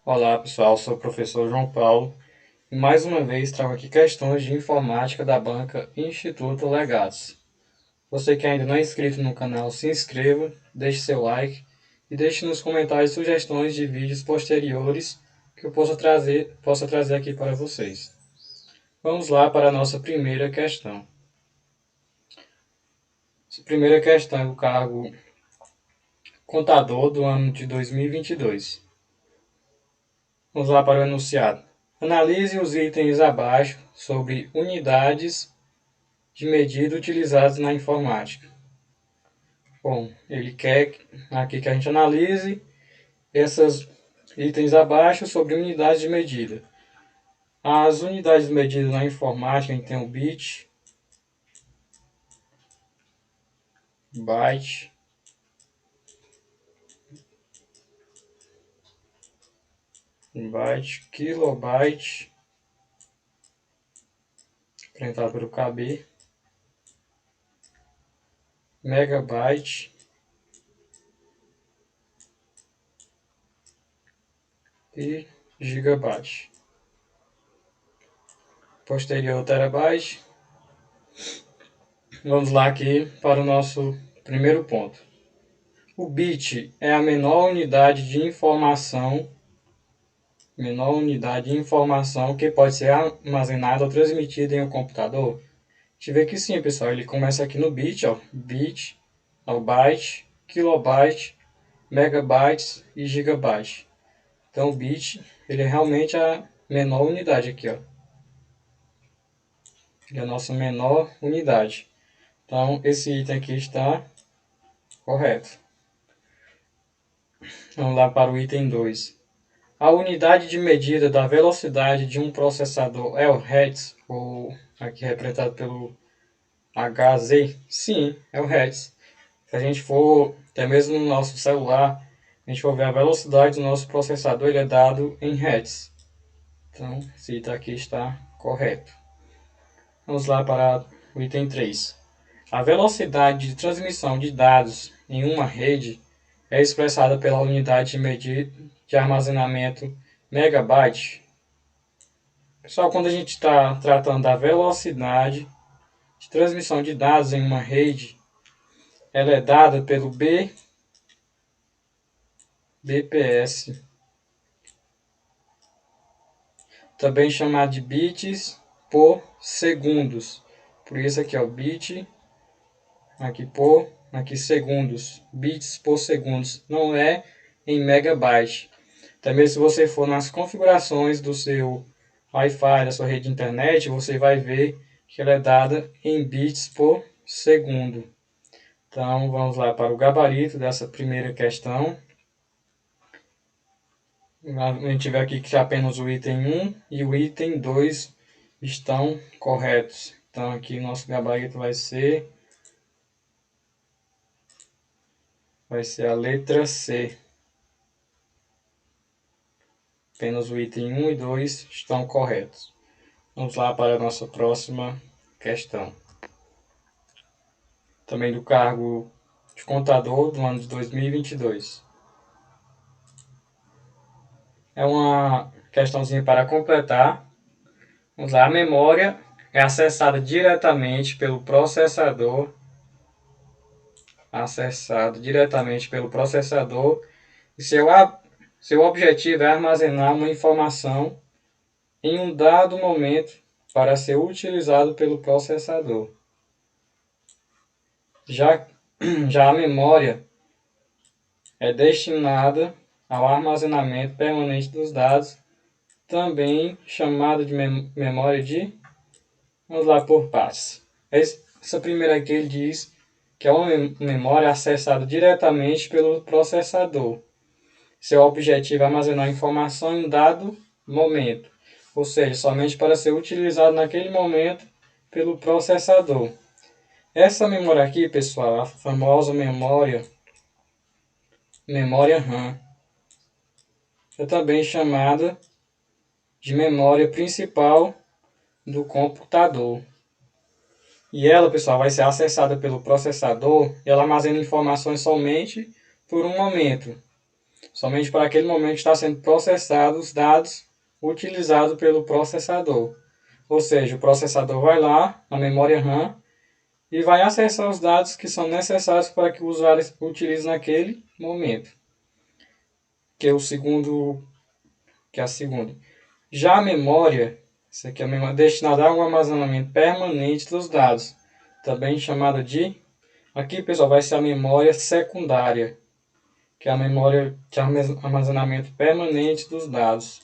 Olá pessoal, sou o professor João Paulo e mais uma vez trago aqui questões de informática da banca Instituto Legados. Você que ainda não é inscrito no canal, se inscreva, deixe seu like e deixe nos comentários sugestões de vídeos posteriores que eu possa trazer aqui para vocês. Vamos lá para a nossa primeira questão. Essa primeira questão é do cargo contador do ano de 2022. Vamos lá para o enunciado. Analise os itens abaixo sobre unidades de medida utilizadas na informática. Bom, ele quer aqui que a gente analise esses itens abaixo sobre unidades de medida. As unidades de medida na informática, a gente tem o bit, byte, kilobyte, representado pelo KB, megabyte e gigabyte. Posterior terabyte. Vamos lá aqui para o nosso primeiro ponto. O bit é a menor unidade de informação que pode ser armazenada ou transmitida em um computador. A gente vê que sim, pessoal. Ele começa aqui no bit, ó, bit, o byte, kilobyte, megabytes e gigabyte. Então o bit, ele é realmente a menor unidade aqui, ó. Ele é a nossa menor unidade. Então esse item aqui está correto. Vamos lá para o item 2. A unidade de medida da velocidade de um processador é o Hertz, ou aqui representado pelo Hz? Sim, é o Hertz. Se a gente for, até mesmo no nosso celular, a gente for ver a velocidade do nosso processador, ele é dado em Hertz. Então, esse item aqui está correto. Vamos lá para o item 3. A velocidade de transmissão de dados em uma rede é expressada pela unidade de medida de armazenamento megabyte. Pessoal, quando a gente está tratando da velocidade de transmissão de dados em uma rede, ela é dada pelo bps, também chamado de bits por segundos. Por isso aqui, ó, bit aqui segundos, bits por segundos, não é em megabyte. Também se você for nas configurações do seu Wi-Fi, da sua rede de internet, você vai ver que ela é dada em bits por segundo. Então vamos lá para o gabarito dessa primeira questão. A gente vê aqui que apenas o item 1 e o item 2 estão corretos. Então aqui nosso gabarito vai ser a letra C. Apenas o item 1 e 2 estão corretos. Vamos lá para a nossa próxima questão. Também do cargo de contador do ano de 2022. É uma questãozinha para completar. Vamos lá. A memória é acessada diretamente pelo processador. E seu objetivo é armazenar uma informação em um dado momento para ser utilizado pelo processador. Já a memória é destinada ao armazenamento permanente dos dados, também chamada de memória de... Vamos lá por partes. Essa primeira aqui ele diz que é uma memória acessada diretamente pelo processador. Seu objetivo é armazenar informação em um dado momento, ou seja, somente para ser utilizado naquele momento pelo processador. Essa memória aqui, pessoal, a famosa memória RAM, é também chamada de memória principal do computador. E ela, pessoal, vai ser acessada pelo processador e ela armazena informações somente por um momento. Somente para aquele momento está sendo processados os dados utilizados pelo processador. Ou seja, o processador vai lá na memória RAM e vai acessar os dados que são necessários para que o usuário utilize naquele momento. Que é o segundo, que é a segunda. Já a memória, isso aqui é a memória destinada ao armazenamento permanente dos dados, também chamada de, aqui pessoal, vai ser a memória secundária, que é a memória de armazenamento permanente dos dados.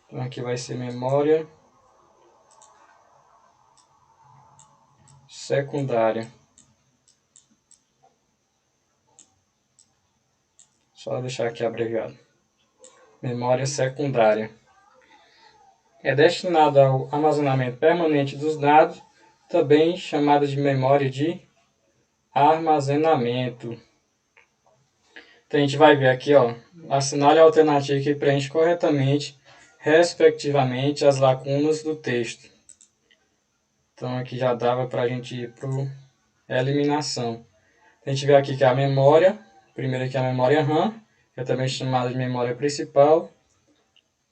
Então aqui vai ser memória secundária. Só deixar aqui abreviado. Memória secundária. É destinada ao armazenamento permanente dos dados, também chamada de memória de armazenamento. Então a gente vai ver aqui, ó, assinale a alternativa que preenche corretamente, respectivamente, as lacunas do texto. Então aqui já dava para a gente ir para a eliminação. A gente vê aqui que é a memória, primeiro aqui é a memória RAM, que é também chamada de memória principal.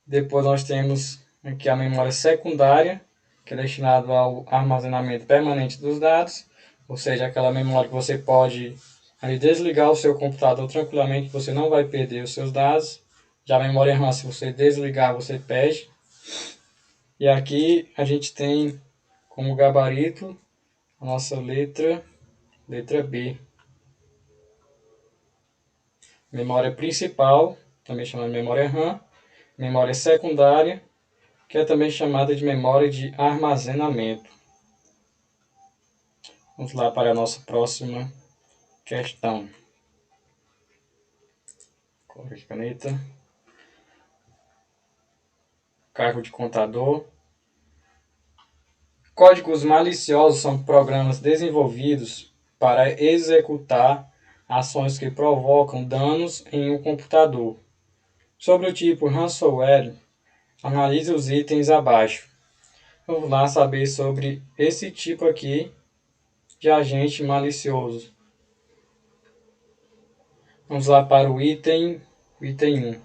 Depois nós temos aqui a memória secundária, que é destinada ao armazenamento permanente dos dados, ou seja, aquela memória que você pode ali desligar o seu computador tranquilamente, você não vai perder os seus dados. Já a memória RAM, se você desligar, você perde. E aqui a gente tem como gabarito a nossa letra B. Memória principal, também chamada de memória RAM. Memória secundária, que é também chamada de memória de armazenamento. Vamos lá para a nossa próxima questão. Coloque a caneta. Cargo de contador. Códigos maliciosos são programas desenvolvidos para executar ações que provocam danos em um computador. Sobre o tipo ransomware, analise os itens abaixo. Vamos lá saber sobre esse tipo aqui de agente malicioso. Vamos lá para o item 1.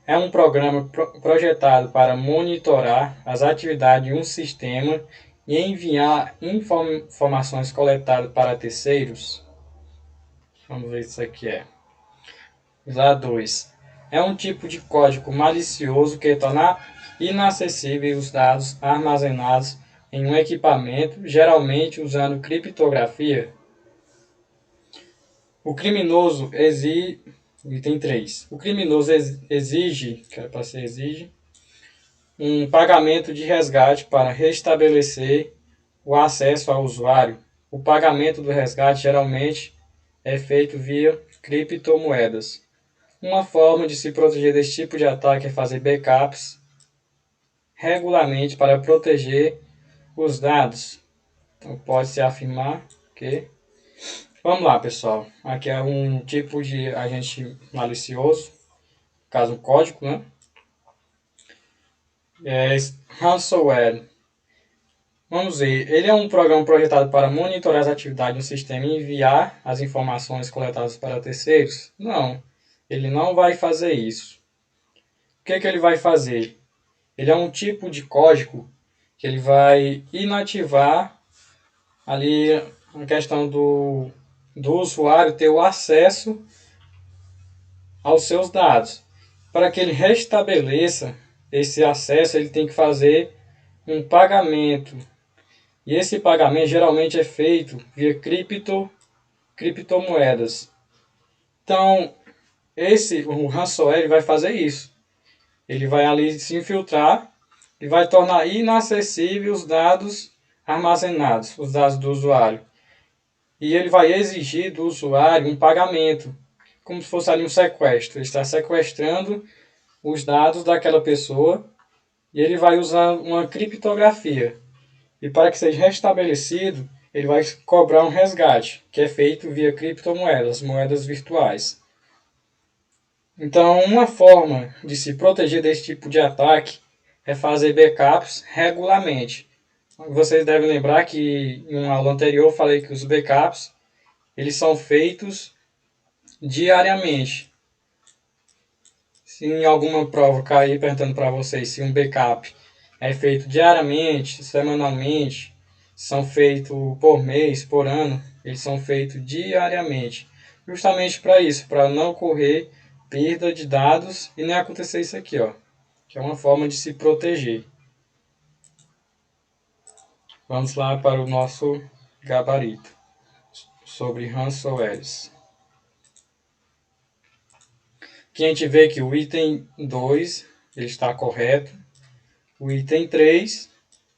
É um programa projetado para monitorar as atividades de um sistema e enviar informações coletadas para terceiros. Vamos ver se isso aqui é. Lá 2. É um tipo de código malicioso que torna inacessíveis os dados armazenados em um equipamento, geralmente usando criptografia. O criminoso exige... Item 3. O criminoso exige, que era para ser exige, um pagamento de resgate para restabelecer o acesso ao usuário. O pagamento do resgate geralmente é feito via criptomoedas. Uma forma de se proteger desse tipo de ataque é fazer backups regularmente para proteger os dados. Então pode-se afirmar que... Vamos lá, pessoal. Aqui é um tipo de agente malicioso, caso um código, né? É ransomware. Vamos ver. Ele é um programa projetado para monitorar as atividades do sistema e enviar as informações coletadas para terceiros? Não. Ele não vai fazer isso. O que ele vai fazer? Ele é um tipo de código que ele vai inativar ali a questão do usuário ter o acesso aos seus dados. Para que ele restabeleça esse acesso, ele tem que fazer um pagamento. E esse pagamento geralmente é feito via criptomoedas. Então, o ransomware vai fazer isso. Ele vai ali se infiltrar e vai tornar inacessível os dados armazenados, os dados do usuário. E ele vai exigir do usuário um pagamento, como se fosse ali um sequestro. Ele está sequestrando os dados daquela pessoa e ele vai usar uma criptografia. E para que seja restabelecido, ele vai cobrar um resgate, que é feito via criptomoedas, moedas virtuais. Então, uma forma de se proteger desse tipo de ataque é fazer backups regularmente. Vocês devem lembrar que em uma aula anterior eu falei que os backups eles são feitos diariamente. Se em alguma prova cair perguntando para vocês se um backup é feito diariamente, semanalmente, são feitos por mês, por ano, eles são feitos diariamente. Justamente para isso, para não ocorrer perda de dados e nem acontecer isso aqui, ó, que é uma forma de se proteger. Vamos lá para o nosso gabarito sobre ransomwares. Aqui a gente vê que o item 2 ele está correto, o item 3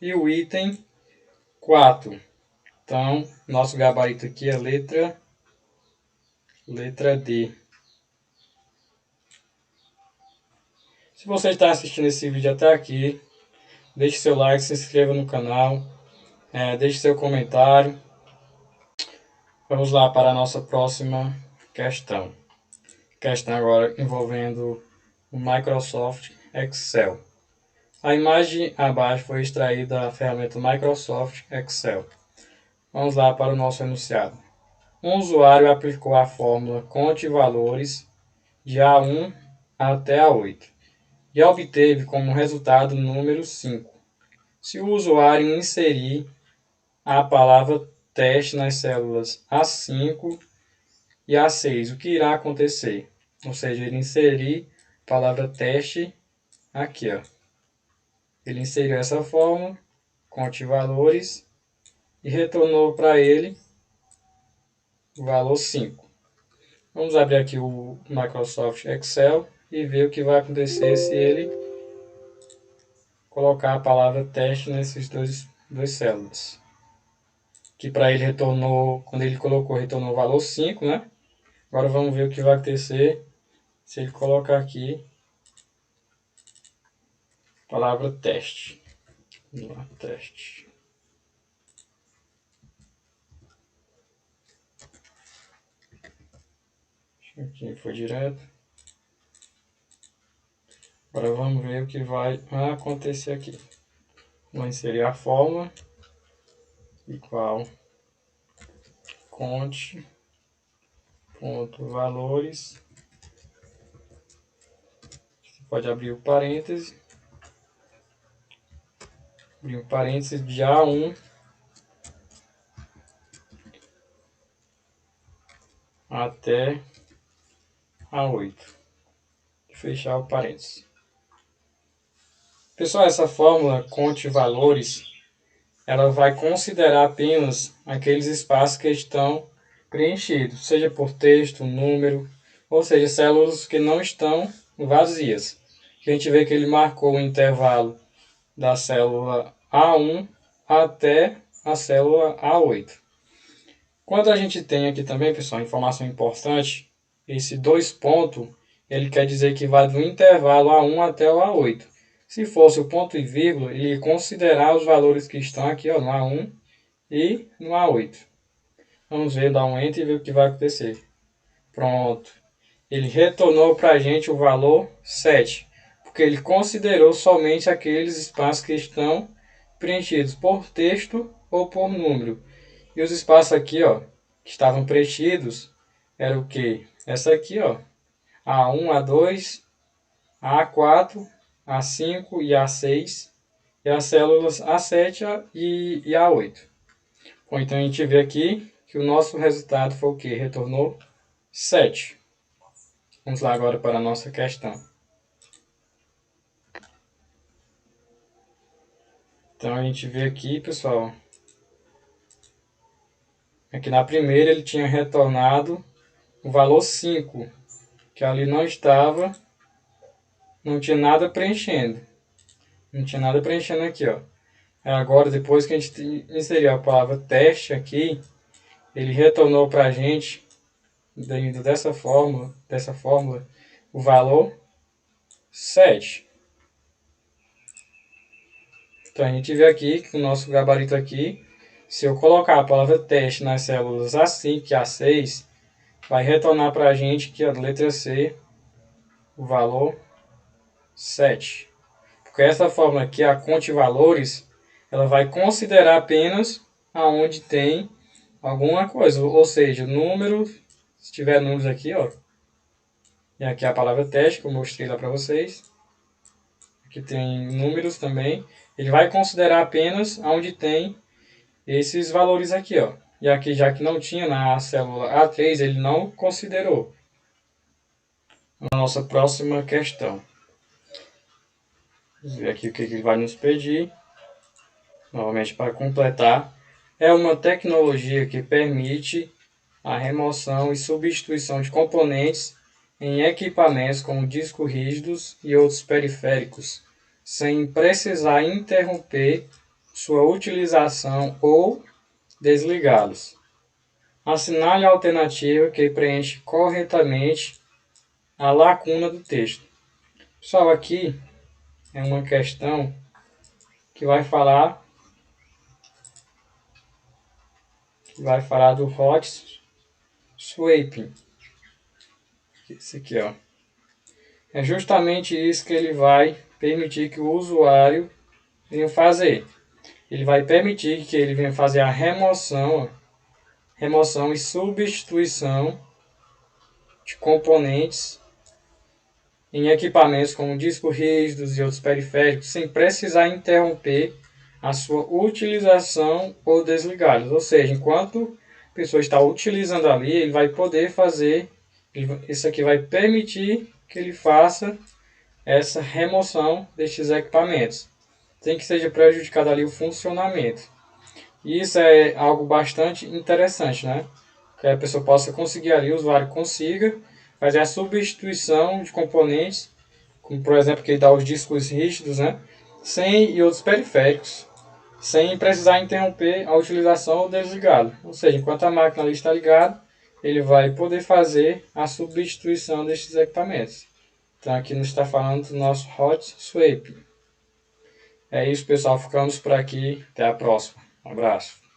e o item 4. Então, nosso gabarito aqui é letra D. Se você está assistindo esse vídeo até aqui, deixe seu like, se inscreva no canal, deixe seu comentário. Vamos lá para a nossa próxima questão. Questão agora envolvendo o Microsoft Excel. A imagem abaixo foi extraída da ferramenta Microsoft Excel. Vamos lá para o nosso enunciado. Um usuário aplicou a fórmula conte valores de A1 até A8 e obteve como resultado o número 5. Se o usuário inserir a palavra teste nas células A5 e A6, o que irá acontecer? Ou seja, ele inserir a palavra teste aqui, ó. Ele inseriu essa fórmula, conte valores, e retornou para ele o valor 5. Vamos abrir aqui o Microsoft Excel e ver o que vai acontecer se ele colocar a palavra teste nesses dois células. Que para ele retornou, quando ele colocou, retornou o valor 5, né? Agora vamos ver o que vai acontecer se ele colocar aqui a palavra teste. Vamos lá, teste. Aqui foi direto. Agora vamos ver o que vai acontecer aqui. Vou inserir a fórmula igual conte ponto valores. Você pode abrir o parêntese. Abrir o parêntese de A1 até A8. Fechar o parêntese. Pessoal, essa fórmula conte valores, ela vai considerar apenas aqueles espaços que estão preenchidos, seja por texto, número, ou seja, células que não estão vazias. A gente vê que ele marcou o intervalo da célula A1 até a célula A8. Quando a gente tem aqui também, pessoal, informação importante, esse 2 pontos, ele quer dizer que vai do intervalo A1 até o A8. Se fosse o ponto e vírgula, ele ia considerar os valores que estão aqui, ó, no A1 e no A8. Vamos ver, dar um Enter e ver o que vai acontecer. Pronto. Ele retornou para a gente o valor 7, porque ele considerou somente aqueles espaços que estão preenchidos por texto ou por número. E os espaços aqui, ó, que estavam preenchidos, era o que? Essa aqui, ó, A1, A2, A4, A5 e A6, e as células A7 e A8. Bom, então a gente vê aqui que o nosso resultado foi o que? Retornou 7. Vamos lá agora para a nossa questão. Então a gente vê aqui, pessoal, aqui na primeira ele tinha retornado o valor 5, que ali não estava, não tinha nada preenchendo. Não tinha nada preenchendo aqui, ó. Agora, depois que a gente inseriu a palavra teste aqui, ele retornou para a gente, dentro dessa fórmula, o valor 7. Então a gente vê aqui que o nosso gabarito aqui, se eu colocar a palavra teste nas células A5 e A6, vai retornar para a gente que a letra C, o valor 7. Porque essa fórmula aqui, a conte valores, ela vai considerar apenas aonde tem alguma coisa, ou seja, número, Se tiver números aqui, ó, e aqui a palavra teste que eu mostrei lá para vocês. Aqui tem números também. Ele vai considerar apenas onde tem esses valores aqui, ó. E aqui, já que não tinha na célula A3, ele não considerou. Na nossa próxima questão. Vamos ver aqui o que ele vai nos pedir. Novamente, para completar. É uma tecnologia que permite a remoção e substituição de componentes em equipamentos como discos rígidos e outros periféricos, sem precisar interromper sua utilização ou desligá-los. Assinale a alternativa que preenche corretamente a lacuna do texto. Pessoal, aqui é uma questão que vai falar do hot swapping. Esse aqui, ó. É justamente isso que ele vai permitir que o usuário venha fazer. Ele vai permitir que ele venha fazer a remoção e substituição de componentes em equipamentos como discos rígidos e outros periféricos, sem precisar interromper a sua utilização ou desligá-los. Ou seja, enquanto a pessoa está utilizando ali, ele vai poder fazer, isso aqui vai permitir que ele faça essa remoção destes equipamentos, sem que seja prejudicado ali o funcionamento. E isso é algo bastante interessante, né? Que a pessoa possa conseguir ali, o usuário consiga fazer a substituição de componentes, como por exemplo que ele dá os discos rígidos, né? E outros periféricos, sem precisar interromper a utilização ou desligá-lo. Ou seja, enquanto a máquina ali está ligada, ele vai poder fazer a substituição destes equipamentos. Então aqui nos está falando do nosso hot swap. É isso, pessoal. Ficamos por aqui. Até a próxima. Um abraço.